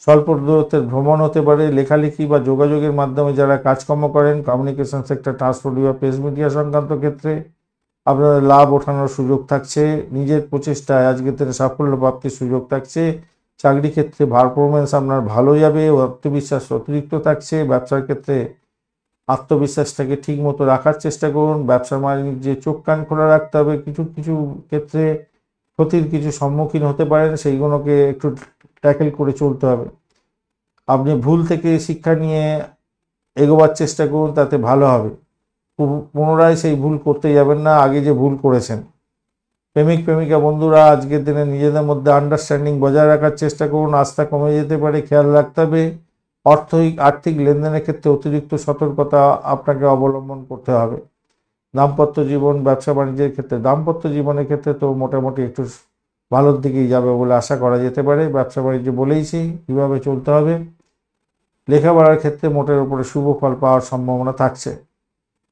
স্বল্প দূরত্বের ভ্রমণ হতে পারে। লেখালেখি বা যোগাযোগের মাধ্যমে যারা কাজকর্ম করেন, কমিউনিকেশন সেক্টর, ট্রান্সপোর্ট বা প্রেস মিডিয়া সংক্রান্ত ক্ষেত্রে আপনাদের লাভ ওঠানোর সুযোগ থাকছে। নিজের প্রচেষ্টায় আজকের দিনে সাফল্য প্রাপ্তির সুযোগ থাকছে। চাকরি ক্ষেত্রে পারফরমেন্স আপনার ভালো যাবে, আত্মবিশ্বাস অতিরিক্ত থাকছে। ব্যবসার ক্ষেত্রে আত্মবিশ্বাসটাকে ঠিক মতো রাখার চেষ্টা করুন। ব্যবসা বাণিজ্যে চোখ কান খোলা রাখতে হবে। কিছু কিছু ক্ষেত্রে ক্ষতির কিছু সম্মুখীন হতে পারেন, সেইগুলোকে একটু ট্যাকেল করে চলতে হবে। আপনি ভুল থেকে শিক্ষা নিয়ে এগোবার চেষ্টা করুন, তাতে ভালো হবে। পুনরায় সেই ভুল করতে যাবেন না আগে যে ভুল করেছেন। প্রেমিক প্রেমিকা বন্ধুরা আজকের দিনে নিজেদের মধ্যে আন্ডারস্ট্যান্ডিং বজায় রাখার চেষ্টা করুন। আস্থা কমে যেতে পারে, খেয়াল রাখতে হবে। আর্থিক লেনদেনের ক্ষেত্রে অতিরিক্ত সতর্কতা আপনাকে অবলম্বন করতে হবে। দাম্পত্য জীবন, ব্যবসা বাণিজ্যের ক্ষেত্রে, দাম্পত্য জীবনের ক্ষেত্রে তো মোটামুটি একটু ভালোর দিকেই যাবে বলে আশা করা যেতে পারে। ব্যবসা বাণিজ্য বলেইছি কীভাবে চলতে হবে। লেখাপড়ার ক্ষেত্রে মোটের উপরে শুভ ফল পাওয়ার সম্ভাবনা থাকছে।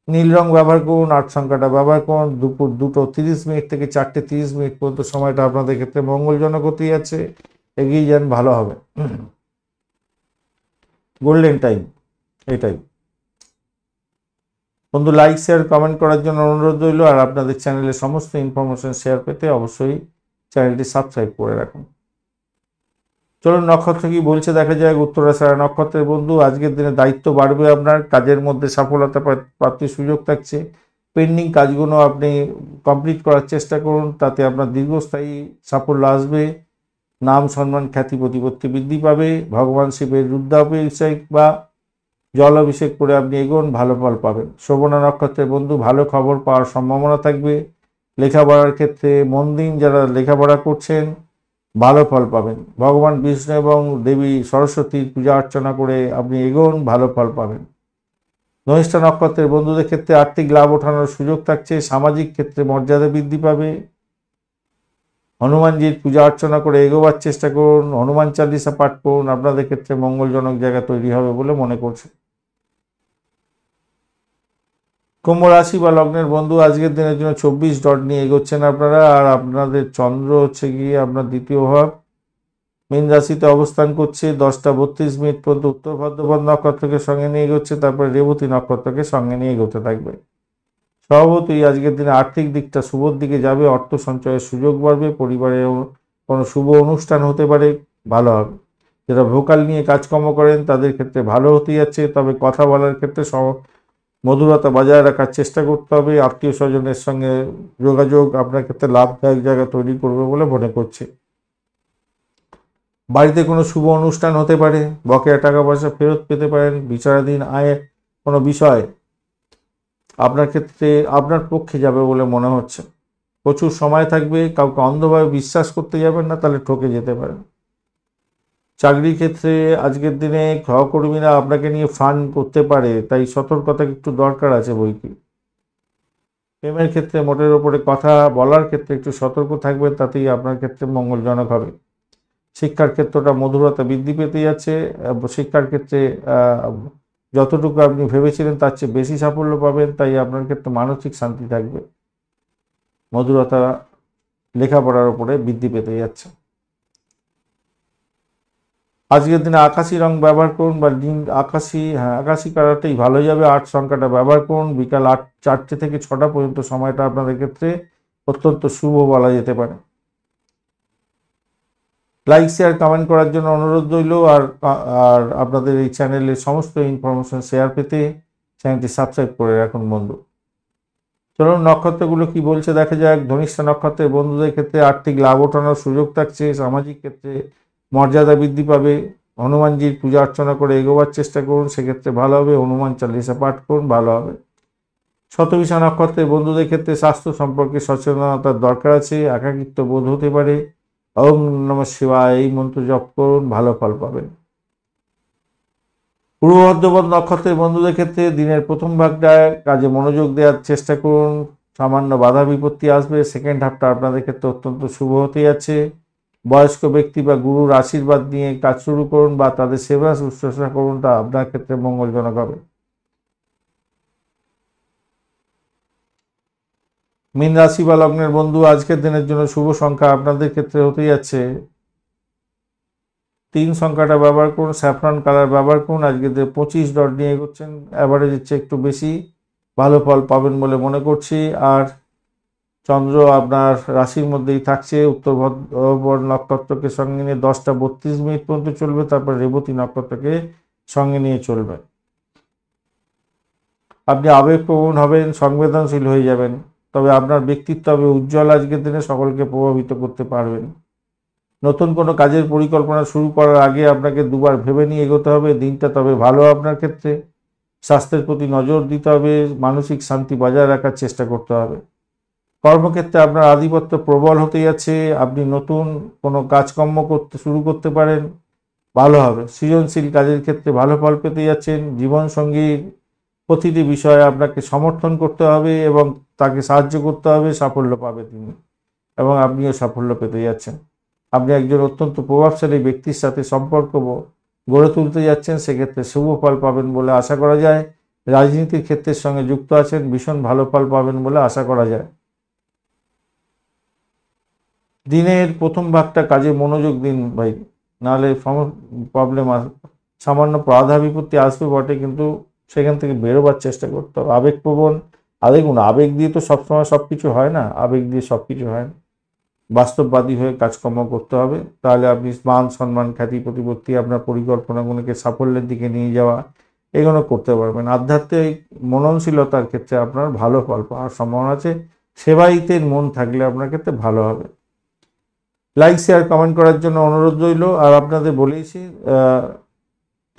নীল রং ব্যবহার করুন, 8 সংখ্যাটা ব্যবহার করুন। দুপুর 2:30 থেকে 4:30 পর্যন্ত সময়টা আপনাদের ক্ষেত্রে মঙ্গলজনক হতে যাচ্ছে, এগিয়ে যান, ভালো হবে। গোল্ডেন টাইম এটাই। বন্ধু লাইক শেয়ার কমেন্ট করার জন্য অনুরোধ রইল, আর আপনাদের চ্যানেলে সমস্ত ইনফরমেশন শেয়ার পেতে অবশ্যই চ্যানেলটি সাবস্ক্রাইব করে রাখুন। চলুন নক্ষত্র কি বলছে দেখা যায়। উত্তরাষাঢ়া নক্ষত্রের বন্ধু আজকের দিনে দায়িত্ব বাড়বে, আপনার কাজের মধ্যে সফলতা প্রাপ্তির সুযোগ থাকছে। পেন্ডিং কাজগুলো আপনি কমপ্লিট করার চেষ্টা করুন, তাতে আপনার দীর্ঘস্থায়ী সাফল্য আসবে। নাম সম্মান খ্যাতি প্রতিপত্তি বৃদ্ধি পাবে। ভগবান শিবের রুদ্রাভিষেক বা জল অভিষেক করে আপনি এগোন, ভালো ফল পাবেন। শোভনা নক্ষত্রের বন্ধু ভালো খবর পাওয়ার সম্ভাবনা থাকবে। লেখাপড়ার ক্ষেত্রে মন দিন, যারা লেখাপড়া করছেন ভালো ফল পাবেন। ভগবান বিষ্ণু এবং দেবী সরস্বতীর পূজা অর্চনা করে আপনি এগোন, ভালো ফল পাবেন। ধনিষ্ঠা নক্ষত্রের বন্ধুদের ক্ষেত্রে আর্থিক লাভ ওঠানোর সুযোগ থাকছে। সামাজিক ক্ষেত্রে মর্যাদা বৃদ্ধি পাবে। হনুমানজির পূজা অর্চনা করে এগোবার চেষ্টা করুন, হনুমান চালিসা পাঠ করুন, আপনাদের ক্ষেত্রে মঙ্গলজনক জায়গা তৈরি হবে বলে মনে করছে। কুম্ভ রাশি বা লগ্নের বন্ধু আজকের দিনের জন্য 24 ডট নিয়ে এগোচ্ছেন আপনারা, আর আপনাদের চন্দ্র হচ্ছে গিয়ে আপনার দ্বিতীয় ভাব মীন রাশিতে অবস্থান করছে। 10:32 পর্যন্ত উত্তর ভাদ্রপদ নক্ষত্রকে সঙ্গে নিয়ে এগোচ্ছে, তারপরে রেবতী নক্ষত্রকে সঙ্গে নিয়ে এগোতে থাকবে। স্বভাবতই আজকের দিনে আর্থিক দিকটা শুভর দিকে যাবে, অর্থ সঞ্চয়ের সুযোগ বাড়বে। পরিবারে কোনো শুভ অনুষ্ঠান হতে পারে, ভালো হবে। যারা ভোকাল নিয়ে কাজকর্ম করেন তাদের ক্ষেত্রে ভালো হতে যাচ্ছে, তবে কথা বলার ক্ষেত্রে মধুরতা বজায় রাখার চেষ্টা করতে হবে। আত্মীয় স্বজনের সঙ্গে যোগাযোগ আপনার ক্ষেত্রে লাভদায়ক জায়গা তৈরি করবে বলে মনে করছে। বাড়িতে কোনো শুভ অনুষ্ঠান হতে পারে, বকেয়া টাকা পয়সা ফেরত পেতে পারেন। বিচারাধীন আয়ের কোনো বিষয় আপনার ক্ষেত্রে আপনার পক্ষে যাবে বলে মনে হচ্ছে। প্রচুর সময় থাকবে, কাউকে অন্ধভাবে বিশ্বাস করতে যাবেন না, তাহলে ঠকে যেতে পারেন। চাকরির ক্ষেত্রে আজকের দিনে সহকর্মীরা আপনাকে নিয়ে ফান করতে পারে, তাই সতর্কতা একটু দরকার আছে বই কি। প্রেমের ক্ষেত্রে মোটের ওপরে কথা বলার ক্ষেত্রে একটু সতর্ক থাকবেন, তাতেই আপনার ক্ষেত্রে মঙ্গলজনক হবে। শিক্ষার ক্ষেত্রটা মধুরতা বৃদ্ধি পেতে যাচ্ছে। শিক্ষার ক্ষেত্রে যতটুকু আপনি ভেবেছিলেন তার চেয়ে বেশি সাফল্য পাবেন, তাই আপনার ক্ষেত্রে মানসিক শান্তি থাকবে। মধুরতা লেখাপড়ার উপরে বৃদ্ধি পেতে যাচ্ছে। আজকের দিনে আকাশি রং ব্যবহার করুন, বা আকাশি কালারটাই ভালো যাবে। 8 সংখ্যাটা ব্যবহার করুন। বিকাল 4টে থেকে 6টা পর্যন্ত সময়টা আপনাদের ক্ষেত্রে অত্যন্ত শুভ বলা যেতে পারে। লাইক শেয়ার কমেন্ট করার জন্য অনুরোধ রইল। আর আপনাদের এই চ্যানেলের সমস্ত ইনফরমেশন শেয়ার পেতে চ্যানেলটি সাবস্ক্রাইব করে রাখুন বন্ধু। চলুন নক্ষত্রগুলো কি বলছে দেখা যাক। ধনিষ্ঠা নক্ষত্রের বন্ধুদের ক্ষেত্রে আর্থিক লাভ ওঠানোর সুযোগ থাকছে। সামাজিক ক্ষেত্রে মর্যাদা বৃদ্ধি পাবে। হনুমানজির পূজা অর্চনা করে এগোবার চেষ্টা করুন, সেক্ষেত্রে ভালো হবে। হনুমান চালিসা পাঠ করুন, ভালো হবে। শতবিশা নক্ষত্রের বন্ধুদের ক্ষেত্রে স্বাস্থ্য সম্পর্কে সচেতনতার দরকার আছে। একাকিত্ব বোধ হতে পারে। ওম নমঃ শিবায় এই মন্ত্র জপ করুন, ভালো ফল পাবেন। পূর্ব ভাদ্রপদ নক্ষত্রের বন্ধুদের ক্ষেত্রে দিনের প্রথম ভাগটায় কাজে মনোযোগ দেওয়ার চেষ্টা করুন। সামান্য বাধা বিপত্তি আসবে। সেকেন্ড হাফটা আপনাদের ক্ষেত্রে অত্যন্ত শুভ হতে যাচ্ছে। বয়স্ক ব্যক্তি বা গুরুর আশীর্বাদ নিয়ে কাজ শুরু করুন বা তাদের সেবা শুশ্রূষা করুন, তা আপনার ক্ষেত্রে মঙ্গলজনক হবে। মীন রাশি বা লগ্নের বন্ধু, আজকের দিনের জন্য শুভ সংখ্যা আপনাদের ক্ষেত্রে হতে যাচ্ছে 3 সংখ্যাটা ব্যবহার করুন। স্যাফরন কালার ব্যবহার করুন। আজকে 25 ডট নিয়ে এগোচ্ছেন, অ্যাভারেজের চেয়ে একটু বেশি ভালো ফল পাবেন বলে মনে করছি। আর চন্দ্র আপনার রাশির মধ্যেই থাকছে। উত্তর ভাদ্রপদ নক্ষত্রকে সঙ্গে নিয়ে 10টা 32 মিনিট পর্যন্ত চলবে, তারপর রেবতী নক্ষত্রকে সঙ্গে নিয়ে চলবে। আপনি আবেগপ্রবণ হবেন, সংবেদনশীল হয়ে যাবেন, তবে আপনার ব্যক্তিত্ব হবে উজ্জ্বল। আজকের দিনে সকলকে প্রভাবিত করতে পারবেন। নতুন কোনো কাজের পরিকল্পনা শুরু করার আগে আপনাকে দুবার ভেবে নিয়ে এগোতে হবে। দিনটা তবে ভালো আপনার ক্ষেত্রে। স্বাস্থ্যের প্রতি নজর দিতে হবে। মানসিক শান্তি বজায় রাখার চেষ্টা করতে হবে। কর্মক্ষেত্রে আপনার আধিপত্য প্রবল হতে যাচ্ছে। আপনি নতুন কোনো কাজকর্ম শুরু করতে পারেন, ভালো হবে। সৃজনশীল কাজের ক্ষেত্রে ভালো ফল পেতে যাচ্ছেন। জীবনসঙ্গীর প্রতিটি বিষয়ে আপনাকে সমর্থন করতে হবে এবং তাকে সাহায্য করতে হবে, সাফল্য পাবে তিনি এবং আপনিও সাফল্য পেতে যাচ্ছেন। আপনি একজন অত্যন্ত প্রভাবশালী ব্যক্তির সাথে সম্পর্ক গড়ে তুলতে যাচ্ছেন, সেক্ষেত্রে শুভ ফল পাবেন বলে আশা করা যায়। রাজনীতির ক্ষেত্রের সঙ্গে যুক্ত আছেন, ভীষণ ভালো ফল পাবেন বলে আশা করা যায়। দিনের প্রথম ভাগটা কাজে মনোযোগ দিন ভাই, নাহলে প্রবলেম সামান্য বাধা বিপত্তি আসবে বটে, কিন্তু সেখান থেকে বেরোবার চেষ্টা করতে হবে। আবেগপ্রবণ, দেখুন আবেগ দিয়ে তো সবসময় সব কিছু হয় না, আবেগ দিয়ে সব কিছু হয় না। বাস্তববাদী হয়ে কাজকর্ম করতে হবে, তাহলে আপনি মান সম্মান খ্যাতি প্রতিপত্তি আপনার পরিকল্পনাগুলোকে সাফল্যের দিকে নিয়ে যাওয়া এগুলো করতে পারবেন। আধ্যাত্মিক মননশীলতার ক্ষেত্রে আপনার ভালো ফল পাওয়ার সম্ভাবনা আছে। সেবায়িতের মন থাকলে আপনার ক্ষেত্রে ভালো হবে। লাইক শেয়ার কমেন্ট করার জন্য অনুরোধ রইল। আর আপনাদের বলেইছি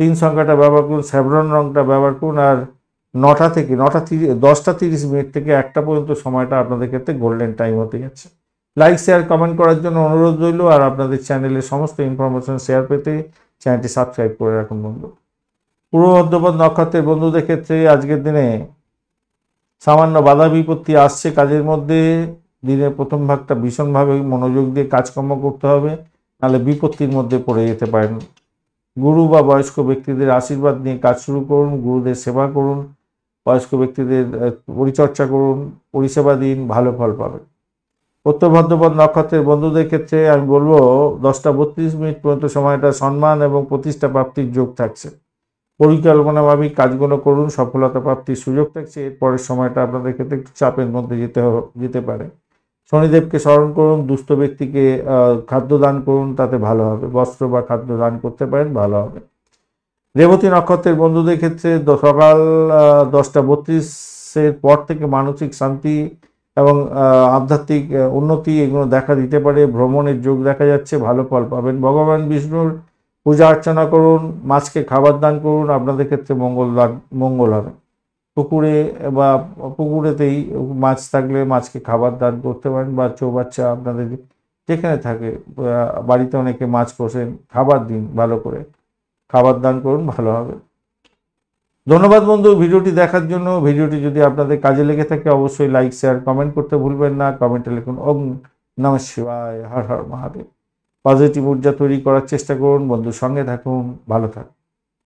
3 সংখ্যাটা ব্যবহার করুন, স্যাভরন রংটা ব্যবহার করুন। আর 10টা 30 মিনিট থেকে 1টা পর্যন্ত সময়টা আপনাদের ক্ষেত্রে গোল্ডেন টাইম হতে যাচ্ছে। লাইক শেয়ার কমেন্ট করার জন্য অনুরোধ রইল। আর আপনাদের চ্যানেলের সমস্ত ইনফরমেশন শেয়ার পেতে চ্যানেলটি সাবস্ক্রাইব করে রাখুন বন্ধু। পূর্ব ভাদ্রপদ নক্ষত্রের বন্ধুদের ক্ষেত্রে আজকের দিনে সামান্য বাধা বিপত্তি আসছে কাজের মধ্যে। দিনের প্রথম ভাগটা ভীষণভাবে মনোযোগ দিয়ে কাজকর্ম করতে হবে, নাহলে বিপত্তির মধ্যে পড়ে যেতে পারেন। গুরু বা বয়স্ক ব্যক্তিদের আশীর্বাদ নিয়ে কাজ শুরু করুন। গুরুদের সেবা করুন, বয়স্ক ব্যক্তিদের পরিচর্যা করুন, পরিষেবা দিন, ভালো ফল পাবেন। উত্তর ভাদ্রপদ নক্ষত্রের বন্ধুদের ক্ষেত্রে আমি বলবো 10টা 32 মিনিট পর্যন্ত সময়টা সম্মান এবং প্রতিষ্ঠা প্রাপ্তির যোগ থাকছে। পরিকল্পনাভাবে কাজগুলো করুন, সফলতা প্রাপ্তির সুযোগ থাকছে। এরপরের সময়টা আপনাদের ক্ষেত্রে একটু চাপের মধ্যে যেতে পারে। শনিদেবকে স্মরণ করুন, দুস্থ ব্যক্তিকে খাদ্য দান করুন, তাতে ভালো হবে। বস্ত্র বা খাদ্য দান করতে পারেন, ভালো হবে। রেবতী নক্ষত্রের বন্ধুদের ক্ষেত্রে সকাল 10টা 32-এর পর থেকে মানসিক শান্তি এবং আধ্যাত্মিক উন্নতি এগুলো দেখা দিতে পারে। ভ্রমণের যোগ দেখা যাচ্ছে, ভালো ফল পাবেন। ভগবান বিষ্ণুর পূজা অর্চনা করুন, মাছকে খাবার দান করুন, আপনাদের ক্ষেত্রে মঙ্গল হবে। পুকুরে বা পুকুরেতেই মাছ থাকলে মাছকে খাবার দান করতে পারেন, বা চৌবাচ্চা আপনাদের যেখানে থাকে, বাড়িতে অনেকে মাছ পোষেন, খাবার দিন, ভালো করে খাবার দান করুন, ভালো হবে। ধন্যবাদ বন্ধু ভিডিওটি দেখার জন্য। ভিডিওটি যদি আপনাদের কাজে লেগে থাকে অবশ্যই লাইক, শেয়ার, কমেন্ট করতে ভুলবেন না। কমেন্টে লিখুন ওম নমঃ শিবায়, হর হর মহাদেব। পজিটিভ ঊর্জা তৈরি করার চেষ্টা করুন। বন্ধুর সঙ্গে থাকুন, ভালো থাকুন।